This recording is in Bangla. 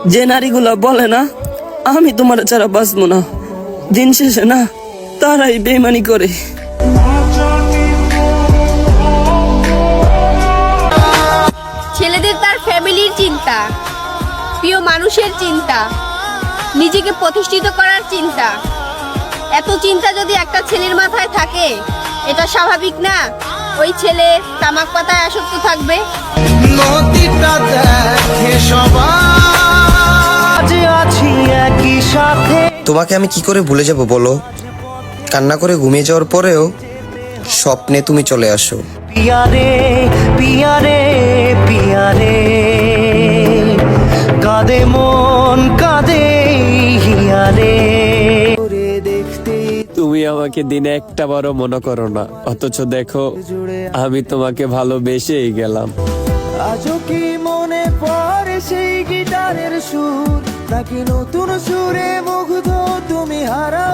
যে নারীগুলা বলে না আমি তোমার ছাড়া বাঁচবো না, দিন শেষে না তারাই বেইমানি করে। ছেলেদের তার ফ্যামিলির চিন্তা, প্রিয় মানুষের চিন্তা, নিজেকে প্রতিষ্ঠিত করার চিন্তা, এত চিন্তা যদি একটা ছেলের মাথায় থাকে এটা স্বাভাবিক না ওই ছেলে তামাক পাতায় আসক্ত থাকবে। নদীটা দেখে সবাই আছি একই সাথে। তোমাকে আমি কি করে ভুলে যাব বলো? কান্না করে ঘুমিয়ে যাওয়ার পরেও স্বপ্নে তুমি চলে আসো। পিয়ারে পিয়ারে পিয়ারে, কাঁদে মন কাঁদে হিয়ারে। তুমি আমাকে দিনে একটা বারও মনে করো না, অথচ দেখো আমি তোমাকে ভালোবেসেই গেলাম। আজও কি মনে পড়ে সেই গিটারের সুর, নাকি নতুন সুরে মুগ্ধ তুমি হারা